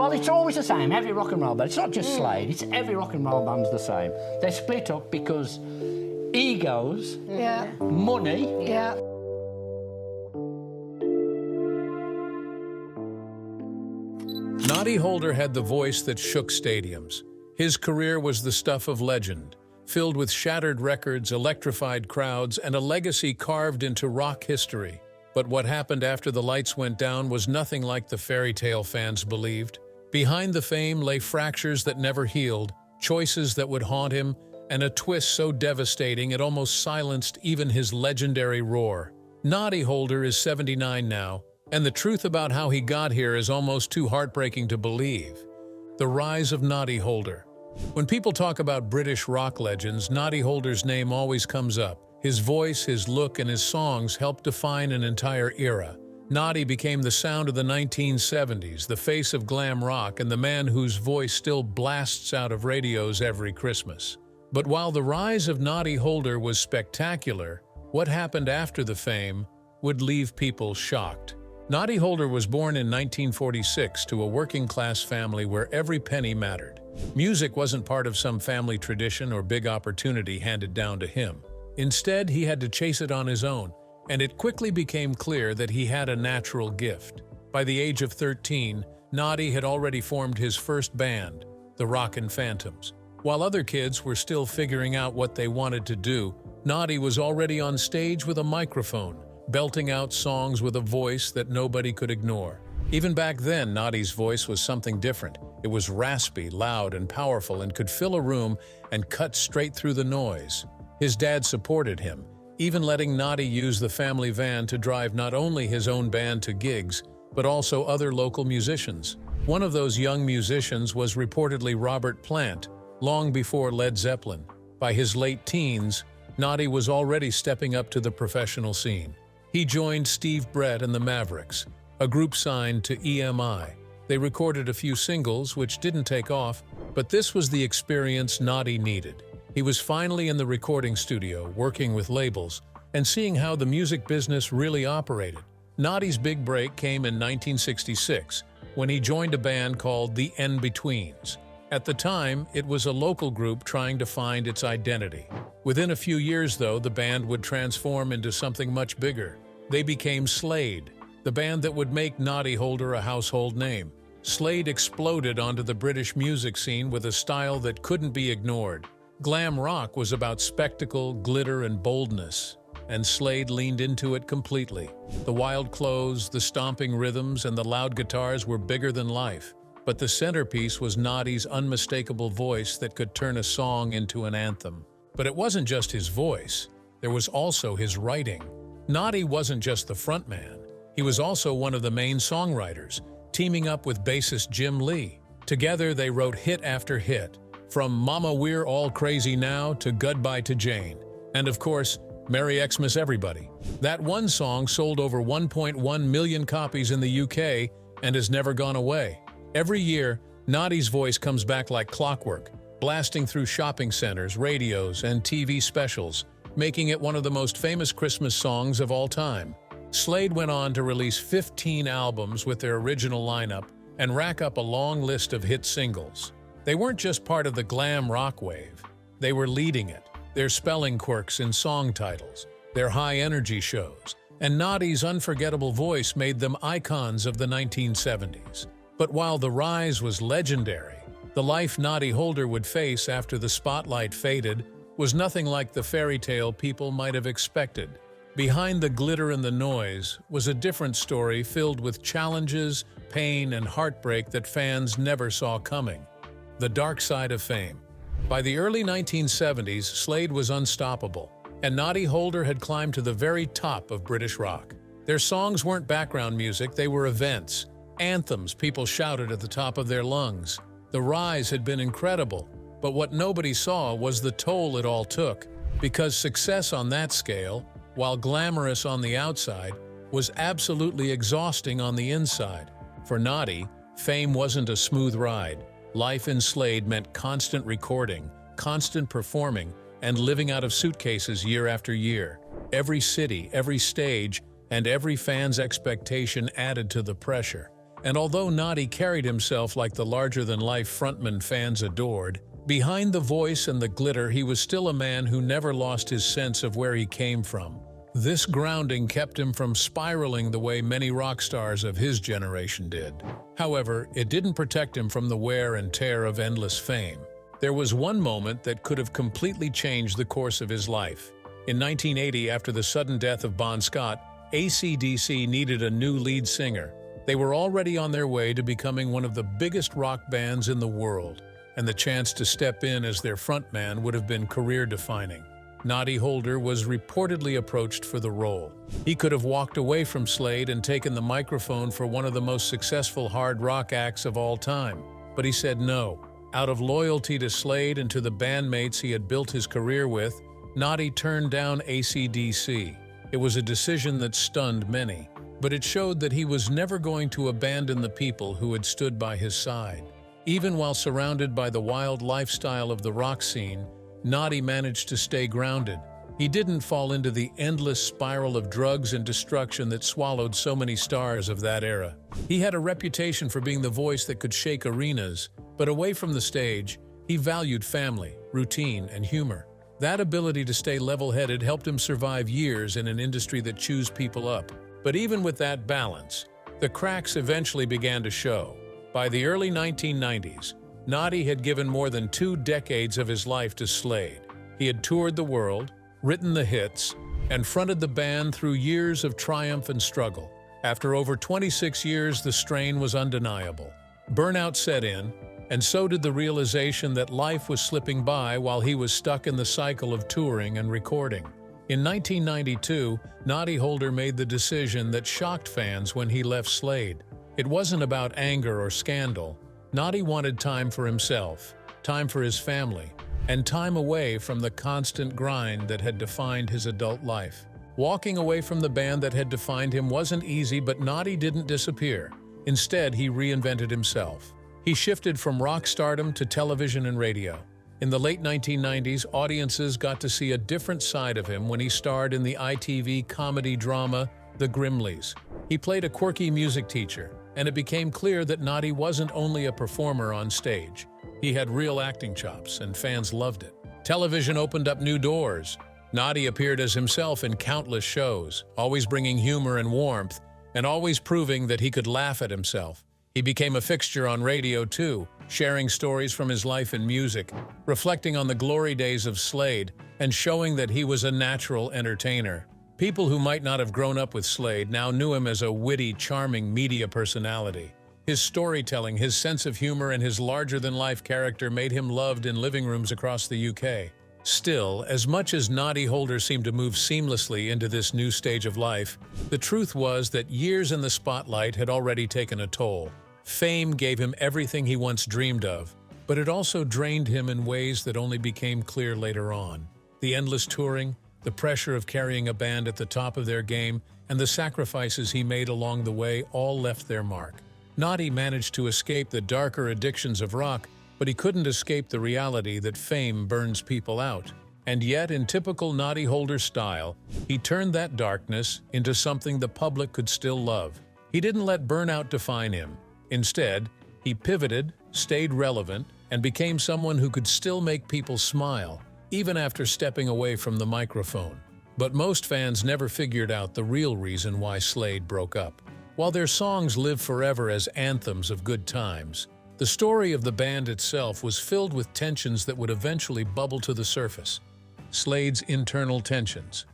Well, it's always the same, every rock and roll band. It's not just Slade, it's every rock and roll band's the same. They split up because egos, money. Yeah. Noddy Holder had the voice that shook stadiums. His career was the stuff of legend, filled with shattered records, electrified crowds, and a legacy carved into rock history. But what happened after the lights went down was nothing like the fairy tale fans believed. Behind the fame lay fractures that never healed, choices that would haunt him, and a twist so devastating it almost silenced even his legendary roar. Noddy Holder is 79 now, and the truth about how he got here is almost too heartbreaking to believe. The rise of Noddy Holder. When people talk about British rock legends, Noddy Holder's name always comes up. His voice, his look, and his songs helped define an entire era. Noddy became the sound of the 1970s, the face of glam rock, and the man whose voice still blasts out of radios every Christmas. But while the rise of Noddy Holder was spectacular, what happened after the fame would leave people shocked. Noddy Holder was born in 1946 to a working-class family where every penny mattered. Music wasn't part of some family tradition or big opportunity handed down to him. Instead, he had to chase it on his own, and it quickly became clear that he had a natural gift. By the age of 13, Noddy had already formed his first band, the Rockin' Phantoms. While other kids were still figuring out what they wanted to do, Noddy was already on stage with a microphone, belting out songs with a voice that nobody could ignore. Even back then, Noddy's voice was something different. It was raspy, loud, and powerful, and could fill a room and cut straight through the noise. His dad supported him, even letting Noddy use the family van to drive not only his own band to gigs, but also other local musicians. One of those young musicians was reportedly Robert Plant, long before Led Zeppelin. By his late teens, Noddy was already stepping up to the professional scene. He joined Steve Brett and the Mavericks, a group signed to EMI. They recorded a few singles, which didn't take off, but this was the experience Noddy needed. He was finally in the recording studio, working with labels, and seeing how the music business really operated. Noddy's big break came in 1966, when he joined a band called the In-Betweens. At the time, it was a local group trying to find its identity. Within a few years, though, the band would transform into something much bigger. They became Slade, the band that would make Noddy Holder a household name. Slade exploded onto the British music scene with a style that couldn't be ignored. Glam rock was about spectacle, glitter, and boldness, and Slade leaned into it completely. The wild clothes, the stomping rhythms, and the loud guitars were bigger than life. But the centerpiece was Noddy's unmistakable voice that could turn a song into an anthem. But it wasn't just his voice. There was also his writing. Noddy wasn't just the frontman. He was also one of the main songwriters, teaming up with bassist Jim Lee. Together, they wrote hit after hit, from Mama We're All Crazy Now to Goodbye to Jane. And of course, Merry Xmas Everybody. That one song sold over 1.1 million copies in the UK and has never gone away. Every year, Noddy's voice comes back like clockwork, blasting through shopping centers, radios, and TV specials, making it one of the most famous Christmas songs of all time. Slade went on to release 15 albums with their original lineup and rack up a long list of hit singles. They weren't just part of the glam rock wave. They were leading it. Their spelling quirks in song titles, their high-energy shows, and Noddy's unforgettable voice made them icons of the 1970s. But while the rise was legendary, the life Noddy Holder would face after the spotlight faded was nothing like the fairy tale people might have expected. Behind the glitter and the noise was a different story filled with challenges, pain, and heartbreak that fans never saw coming. The dark side of fame. By the early 1970s, Slade was unstoppable, and Noddy Holder had climbed to the very top of British rock. Their songs weren't background music, they were events, anthems people shouted at the top of their lungs. The rise had been incredible, but what nobody saw was the toll it all took, because success on that scale, while glamorous on the outside, was absolutely exhausting on the inside. For Noddy, fame wasn't a smooth ride. Life in Slade meant constant recording, constant performing, and living out of suitcases year after year. Every city, every stage, and every fan's expectation added to the pressure. And although Noddy carried himself like the larger-than-life frontman fans adored, behind the voice and the glitter he was still a man who never lost his sense of where he came from. This grounding kept him from spiraling the way many rock stars of his generation did. However, it didn't protect him from the wear and tear of endless fame. There was one moment that could have completely changed the course of his life. In 1980, after the sudden death of Bon Scott, AC/DC needed a new lead singer. They were already on their way to becoming one of the biggest rock bands in the world, and the chance to step in as their frontman would have been career-defining. Noddy Holder was reportedly approached for the role. He could have walked away from Slade and taken the microphone for one of the most successful hard rock acts of all time, but he said no. Out of loyalty to Slade and to the bandmates he had built his career with, Noddy turned down AC/DC. It was a decision that stunned many, but it showed that he was never going to abandon the people who had stood by his side. Even while surrounded by the wild lifestyle of the rock scene, Noddy managed to stay grounded. He didn't fall into the endless spiral of drugs and destruction that swallowed so many stars of that era. He had a reputation for being the voice that could shake arenas, but away from the stage, he valued family, routine, and humor. That ability to stay level-headed helped him survive years in an industry that chews people up. But even with that balance, the cracks eventually began to show. By the early 1990s, Noddy had given more than 2 decades of his life to Slade. He had toured the world, written the hits, and fronted the band through years of triumph and struggle. After over 26 years, the strain was undeniable. Burnout set in, and so did the realization that life was slipping by while he was stuck in the cycle of touring and recording. In 1992, Noddy Holder made the decision that shocked fans when he left Slade. It wasn't about anger or scandal. Noddy wanted time for himself, time for his family, and time away from the constant grind that had defined his adult life. Walking away from the band that had defined him wasn't easy, but Noddy didn't disappear. Instead, he reinvented himself. He shifted from rock stardom to television and radio. In the late 1990s, audiences got to see a different side of him when he starred in the ITV comedy drama The Grimleys. He played a quirky music teacher, and it became clear that Noddy wasn't only a performer on stage. He had real acting chops, and fans loved it. Television opened up new doors. Noddy appeared as himself in countless shows, always bringing humor and warmth, and always proving that he could laugh at himself. He became a fixture on radio too, sharing stories from his life in music, reflecting on the glory days of Slade, and showing that he was a natural entertainer. People who might not have grown up with Slade now knew him as a witty, charming media personality. His storytelling, his sense of humor, and his larger-than-life character made him loved in living rooms across the UK. Still, as much as Noddy Holder seemed to move seamlessly into this new stage of life, the truth was that years in the spotlight had already taken a toll. Fame gave him everything he once dreamed of, but it also drained him in ways that only became clear later on. The endless touring, the pressure of carrying a band at the top of their game, and the sacrifices he made along the way all left their mark. Noddy managed to escape the darker addictions of rock, but he couldn't escape the reality that fame burns people out. And yet, in typical Noddy Holder style, he turned that darkness into something the public could still love. He didn't let burnout define him. Instead, he pivoted, stayed relevant, and became someone who could still make people smile, even after stepping away from the microphone. But most fans never figured out the real reason why Slade broke up. While their songs live forever as anthems of good times, the story of the band itself was filled with tensions that would eventually bubble to the surface. Slade's internal tensions.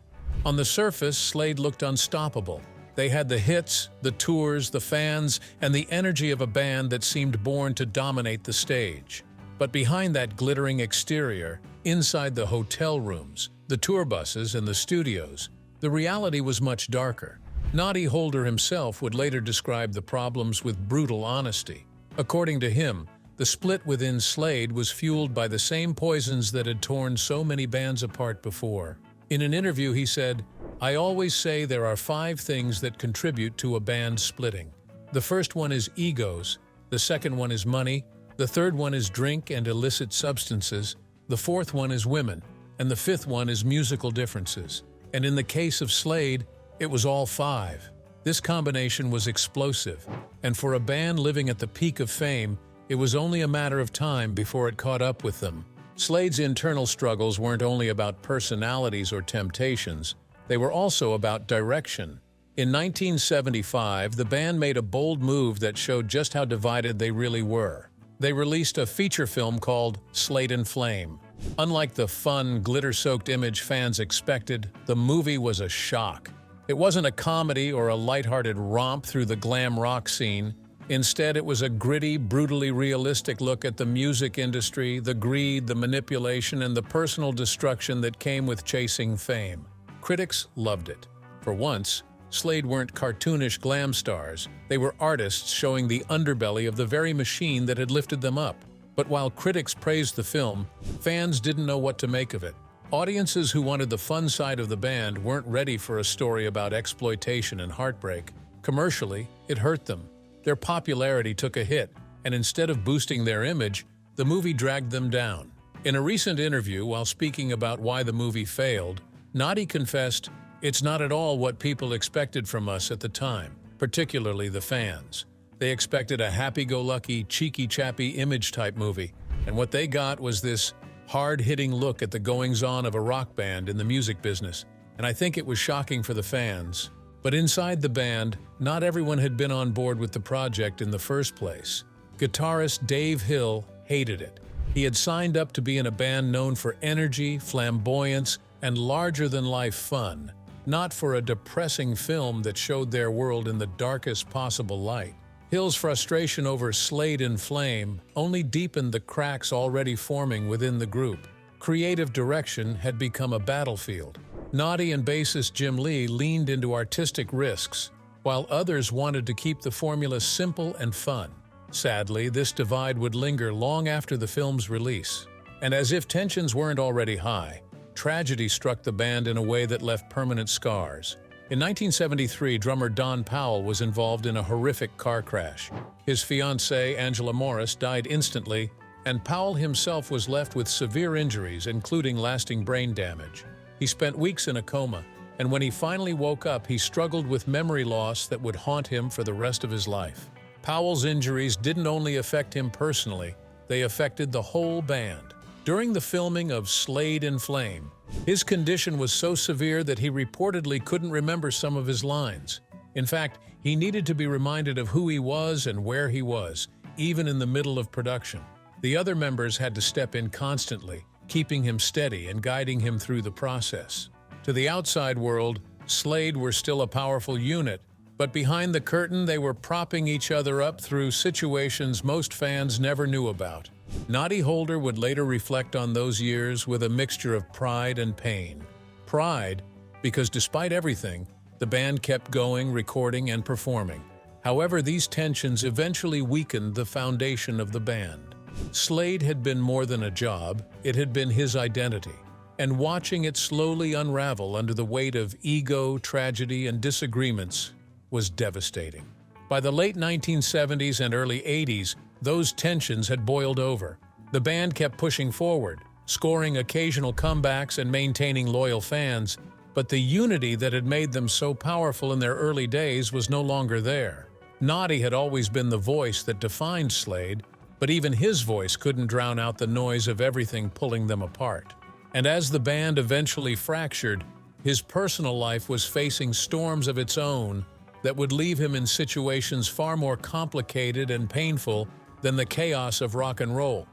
On the surface, Slade looked unstoppable. They had the hits, the tours, the fans, and the energy of a band that seemed born to dominate the stage. But behind that glittering exterior, inside the hotel rooms, the tour buses, and the studios, the reality was much darker. Noddy Holder himself would later describe the problems with brutal honesty. According to him, the split within Slade was fueled by the same poisons that had torn so many bands apart before. In an interview, he said, "I always say there are 5 things that contribute to a band splitting. The first one is egos, the second one is money, the third one is drink and illicit substances, the fourth one is women, and the fifth one is musical differences." And in the case of Slade, it was all 5. This combination was explosive, and for a band living at the peak of fame, it was only a matter of time before it caught up with them. Slade's internal struggles weren't only about personalities or temptations, they were also about direction. In 1975, the band made a bold move that showed just how divided they really were. They released a feature film called Slade and Flame. Unlike the fun, glitter-soaked image fans expected, the movie was a shock. It wasn't a comedy or a lighthearted romp through the glam rock scene. Instead, it was a gritty, brutally realistic look at the music industry, the greed, the manipulation, and the personal destruction that came with chasing fame. Critics loved it. For once, Slade weren't cartoonish glam stars. They were artists showing the underbelly of the very machine that had lifted them up. But while critics praised the film, fans didn't know what to make of it. Audiences who wanted the fun side of the band weren't ready for a story about exploitation and heartbreak. Commercially, it hurt them. Their popularity took a hit, and instead of boosting their image, the movie dragged them down. In a recent interview, while speaking about why the movie failed, Noddy confessed, "It's not at all what people expected from us at the time, particularly the fans. They expected a happy-go-lucky, cheeky-chappy image-type movie, and what they got was this hard-hitting look at the goings-on of a rock band in the music business, and I think it was shocking for the fans." But inside the band, not everyone had been on board with the project in the first place. Guitarist Dave Hill hated it. He had signed up to be in a band known for energy, flamboyance, and larger-than-life fun, not for a depressing film that showed their world in the darkest possible light. Hill's frustration over Slade and Flame only deepened the cracks already forming within the group. Creative direction had become a battlefield. Noddy and bassist Jim Lee leaned into artistic risks, while others wanted to keep the formula simple and fun. Sadly, this divide would linger long after the film's release. And as if tensions weren't already high, tragedy struck the band in a way that left permanent scars. In 1973, drummer Don Powell was involved in a horrific car crash. His fiancée, Angela Morris, died instantly, and Powell himself was left with severe injuries, including lasting brain damage. He spent weeks in a coma, and when he finally woke up, he struggled with memory loss that would haunt him for the rest of his life. Powell's injuries didn't only affect him personally, they affected the whole band. During the filming of Slade and Flame, his condition was so severe that he reportedly couldn't remember some of his lines. In fact, he needed to be reminded of who he was and where he was, even in the middle of production. The other members had to step in constantly, keeping him steady and guiding him through the process. To the outside world, Slade were still a powerful unit, but behind the curtain they were propping each other up through situations most fans never knew about. Noddy Holder would later reflect on those years with a mixture of pride and pain. Pride, because despite everything, the band kept going, recording, and performing. However, these tensions eventually weakened the foundation of the band. Slade had been more than a job, it had been his identity. And watching it slowly unravel under the weight of ego, tragedy, and disagreements was devastating. By the late 1970s and early 80s, those tensions had boiled over. The band kept pushing forward, scoring occasional comebacks and maintaining loyal fans, but the unity that had made them so powerful in their early days was no longer there. Noddy had always been the voice that defined Slade, but even his voice couldn't drown out the noise of everything pulling them apart. And as the band eventually fractured, his personal life was facing storms of its own that would leave him in situations far more complicated and painful than the chaos of rock and roll.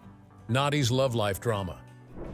Noddy's love life drama.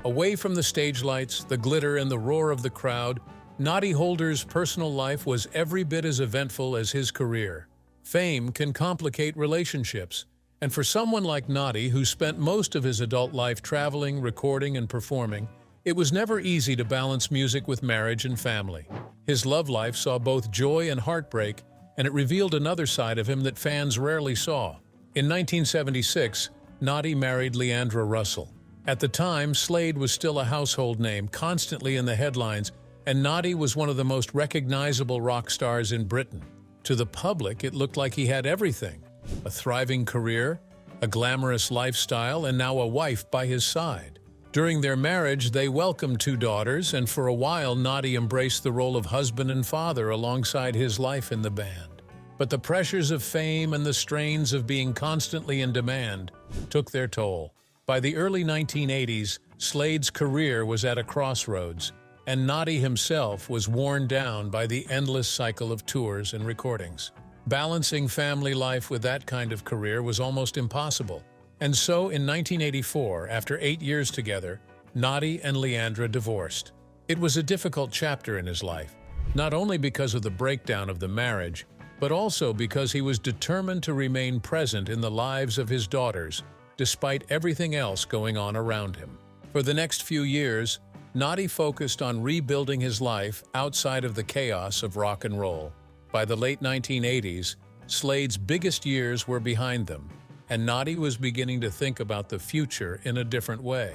Away from the stage lights, the glitter, and the roar of the crowd, Noddy Holder's personal life was every bit as eventful as his career. Fame can complicate relationships, and for someone like Noddy, who spent most of his adult life traveling, recording, and performing, it was never easy to balance music with marriage and family. His love life saw both joy and heartbreak, and it revealed another side of him that fans rarely saw. In 1976, Noddy married Leandra Russell. At the time, Slade was still a household name, constantly in the headlines, and Noddy was one of the most recognizable rock stars in Britain. To the public, it looked like he had everything: a thriving career, a glamorous lifestyle, and now a wife by his side. During their marriage, they welcomed 2 daughters, and for a while, Noddy embraced the role of husband and father alongside his life in the band. But the pressures of fame and the strains of being constantly in demand took their toll. By the early 1980s, Slade's career was at a crossroads, and Noddy himself was worn down by the endless cycle of tours and recordings. Balancing family life with that kind of career was almost impossible. And so, in 1984, after 8 years together, Noddy and Leandra divorced. It was a difficult chapter in his life, not only because of the breakdown of the marriage, but also because he was determined to remain present in the lives of his daughters, despite everything else going on around him. For the next few years, Noddy focused on rebuilding his life outside of the chaos of rock and roll. By the late 1980s, Slade's biggest years were behind them, and Noddy was beginning to think about the future in a different way.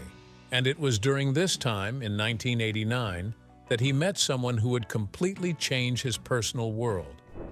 And it was during this time, in 1989, that he met someone who would completely change his personal world.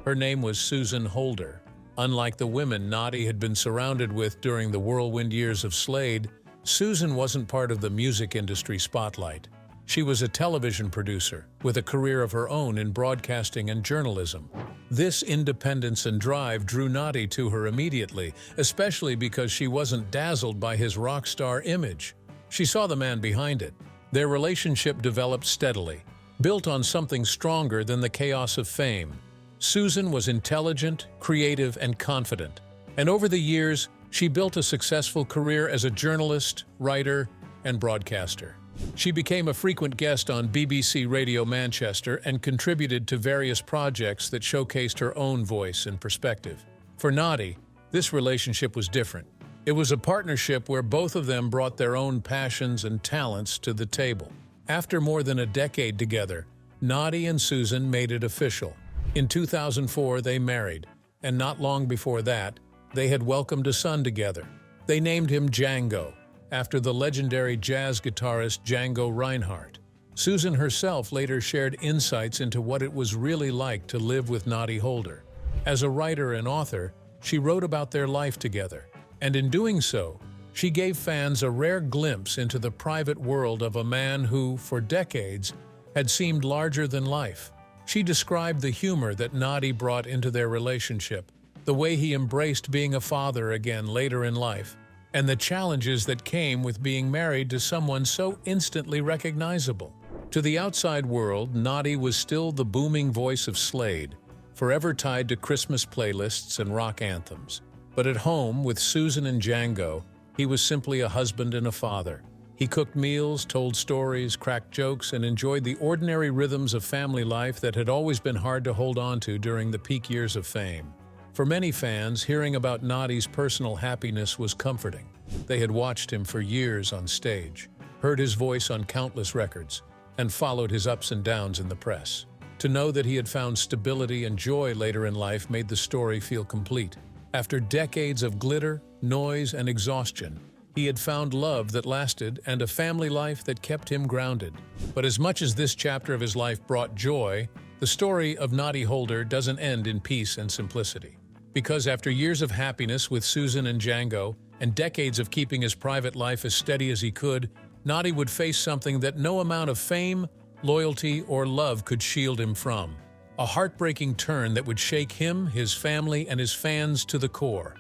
Her name was Susan Holder. Unlike the women Noddy had been surrounded with during the whirlwind years of Slade, Susan wasn't part of the music industry spotlight. She was a television producer with a career of her own in broadcasting and journalism. This independence and drive drew Noddy to her immediately, especially because she wasn't dazzled by his rock star image. She saw the man behind it. Their relationship developed steadily, built on something stronger than the chaos of fame. Susan was intelligent, creative, and confident, and over the years, she built a successful career as a journalist, writer, and broadcaster. She became a frequent guest on BBC Radio Manchester and contributed to various projects that showcased her own voice and perspective. For Noddy, this relationship was different. It was a partnership where both of them brought their own passions and talents to the table. After more than a decade together, Noddy and Susan made it official. In 2004, they married, and not long before that, they had welcomed a son together. They named him Django, after the legendary jazz guitarist Django Reinhardt. Susan herself later shared insights into what it was really like to live with Noddy Holder. As a writer and author, she wrote about their life together, and in doing so, she gave fans a rare glimpse into the private world of a man who, for decades, had seemed larger than life. She described the humor that Noddy brought into their relationship, the way he embraced being a father again later in life, and the challenges that came with being married to someone so instantly recognizable. To the outside world, Noddy was still the booming voice of Slade, forever tied to Christmas playlists and rock anthems. But at home, with Susan and Django, he was simply a husband and a father. He cooked meals, told stories, cracked jokes, and enjoyed the ordinary rhythms of family life that had always been hard to hold on to during the peak years of fame. For many fans, hearing about Noddy's personal happiness was comforting. They had watched him for years on stage, heard his voice on countless records, and followed his ups and downs in the press. To know that he had found stability and joy later in life made the story feel complete. After decades of glitter, noise, and exhaustion, he had found love that lasted and a family life that kept him grounded. But as much as this chapter of his life brought joy, the story of Noddy Holder doesn't end in peace and simplicity. Because after years of happiness with Susan and Django, and decades of keeping his private life as steady as he could, Noddy would face something that no amount of fame, loyalty, or love could shield him from. A heartbreaking turn that would shake him, his family, and his fans to the core.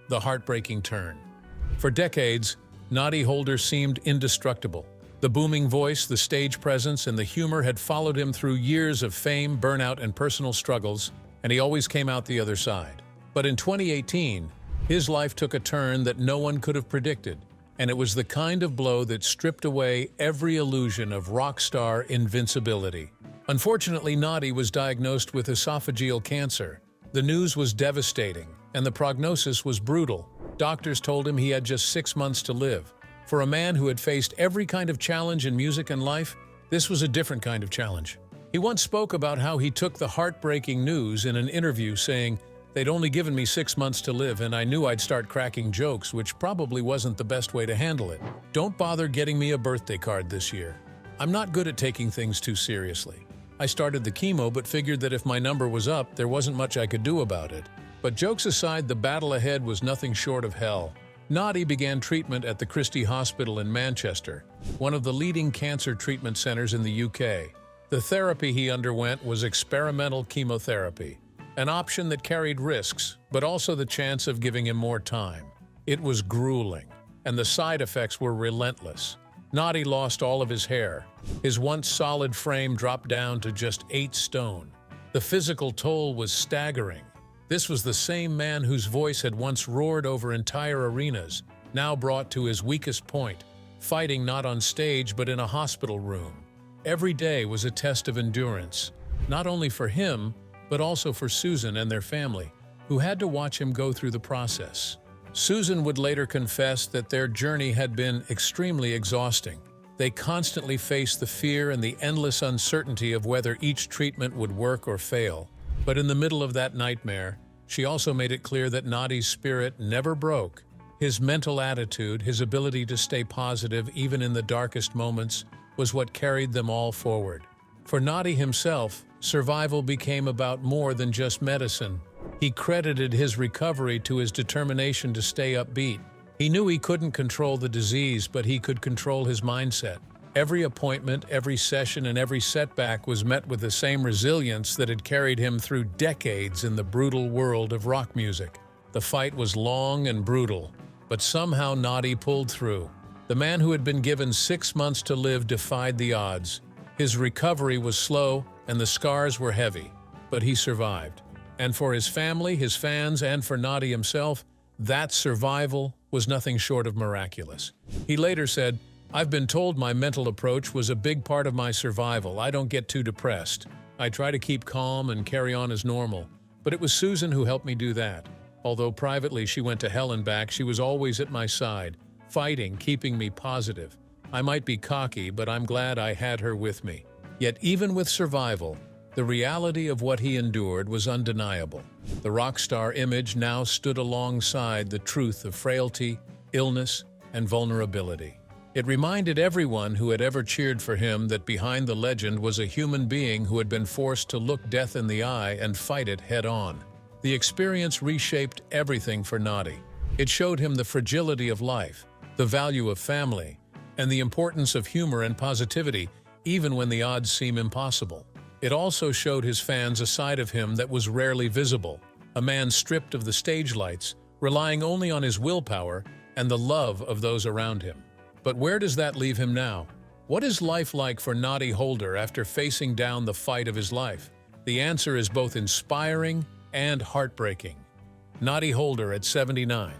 The heartbreaking turn. For decades, Noddy Holder seemed indestructible. The booming voice, the stage presence, and the humor had followed him through years of fame, burnout, and personal struggles, and he always came out the other side. But in 2018, his life took a turn that no one could have predicted, and it was the kind of blow that stripped away every illusion of rock star invincibility. Unfortunately, Noddy was diagnosed with esophageal cancer. The news was devastating, and the prognosis was brutal. Doctors told him he had just 6 months to live. For a man who had faced every kind of challenge in music and life, this was a different kind of challenge. He once spoke about how he took the heartbreaking news in an interview, saying, "They'd only given me 6 months to live, and I knew I'd start cracking jokes, which probably wasn't the best way to handle it. Don't bother getting me a birthday card this year. I'm not good at taking things too seriously. I started the chemo but figured that if my number was up, there wasn't much I could do about it." But jokes aside, the battle ahead was nothing short of hell. Noddy began treatment at the Christie Hospital in Manchester, one of the leading cancer treatment centers in the UK. The therapy he underwent was experimental chemotherapy. an option that carried risks, but also the chance of giving him more time. It was grueling, and the side effects were relentless. Noddy lost all of his hair. His once solid frame dropped down to just 8 stone. The physical toll was staggering. This was the same man whose voice had once roared over entire arenas, now brought to his weakest point, fighting not on stage but in a hospital room. Every day was a test of endurance, not only for him, but also for Susan and their family, who had to watch him go through the process. Susan would later confess that their journey had been extremely exhausting. They constantly faced the fear and the endless uncertainty of whether each treatment would work or fail. But in the middle of that nightmare, she also made it clear that Noddy's spirit never broke. His mental attitude, his ability to stay positive even in the darkest moments, was what carried them all forward. For Noddy himself, survival became about more than just medicine. He credited his recovery to his determination to stay upbeat. He knew he couldn't control the disease, but he could control his mindset. Every appointment, every session, and every setback was met with the same resilience that had carried him through decades in the brutal world of rock music. The fight was long and brutal, but somehow Noddy pulled through. The man who had been given 6 months to live defied the odds. His recovery was slow, and the scars were heavy, but he survived. And for his family, his fans, and for Noddy himself, that survival was nothing short of miraculous. He later said, "I've been told my mental approach was a big part of my survival. I don't get too depressed. I try to keep calm and carry on as normal. But it was Susan who helped me do that. Although privately she went to hell and back, she was always at my side, fighting, keeping me positive. I might be cocky, but I'm glad I had her with me." Yet even with survival, the reality of what he endured was undeniable. The rock star image now stood alongside the truth of frailty, illness, and vulnerability. It reminded everyone who had ever cheered for him that behind the legend was a human being who had been forced to look death in the eye and fight it head-on. The experience reshaped everything for Noddy. It showed him the fragility of life, the value of family, and the importance of humor and positivity, even when the odds seem impossible. It also showed his fans a side of him that was rarely visible, a man stripped of the stage lights, relying only on his willpower and the love of those around him. But where does that leave him now? What is life like for Noddy Holder after facing down the fight of his life? The answer is both inspiring and heartbreaking. Noddy Holder at 79.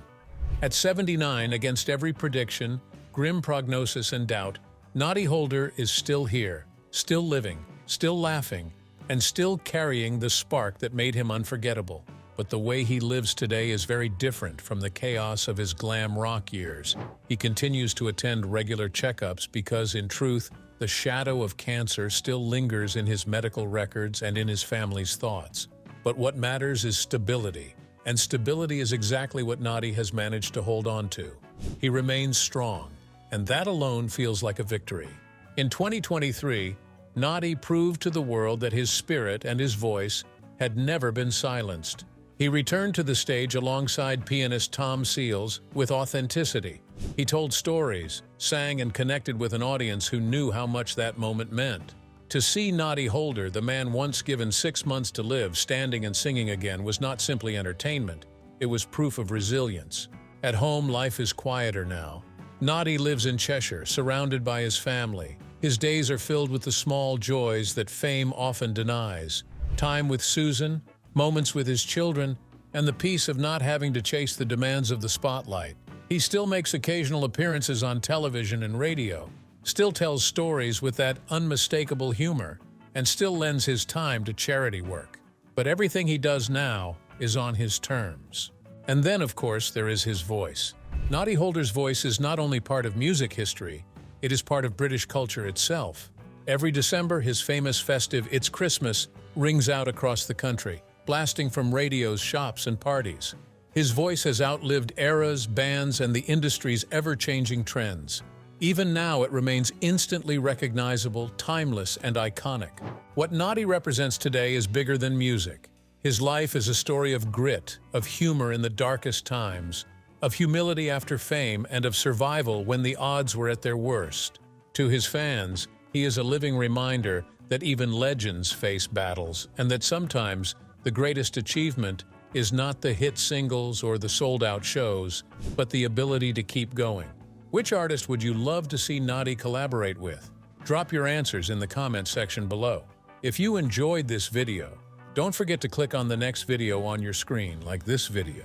At 79, against every prediction, grim prognosis and doubt, Noddy Holder is still here, still living, still laughing, and still carrying the spark that made him unforgettable. But the way he lives today is very different from the chaos of his glam rock years. He continues to attend regular checkups because, in truth, the shadow of cancer still lingers in his medical records and in his family's thoughts. But what matters is stability, and stability is exactly what Noddy has managed to hold on to. He remains strong, and that alone feels like a victory. In 2023, Noddy proved to the world that his spirit and his voice had never been silenced. He returned to the stage alongside pianist Tom Seals with authenticity. He told stories, sang, and connected with an audience who knew how much that moment meant. To see Noddy Holder, the man once given 6 months to live, standing and singing again was not simply entertainment. It was proof of resilience. At home, life is quieter now. Noddy lives in Cheshire, surrounded by his family. His days are filled with the small joys that fame often denies. Time with Susan, moments with his children, and the peace of not having to chase the demands of the spotlight. He still makes occasional appearances on television and radio, still tells stories with that unmistakable humor, and still lends his time to charity work. But everything he does now is on his terms. And then, of course, there is his voice. Noddy Holder's voice is not only part of music history, it is part of British culture itself. Every December, his famous festive "It's Christmas" rings out across the country, blasting from radios, shops, and parties. His voice has outlived eras, bands, and the industry's ever-changing trends. Even now, it remains instantly recognizable, timeless, and iconic. What Noddy represents today is bigger than music. His life is a story of grit, of humor in the darkest times, of humility after fame, and of survival when the odds were at their worst. To his fans, he is a living reminder that even legends face battles, and that sometimes The greatest achievement is not the hit singles or the sold-out shows, but the ability to keep going. Which artist would you love to see Noddy collaborate with? Drop your answers in the comment section below. If you enjoyed this video, don't forget to click on the next video on your screen, like this video,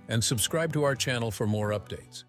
and subscribe to our channel for more updates.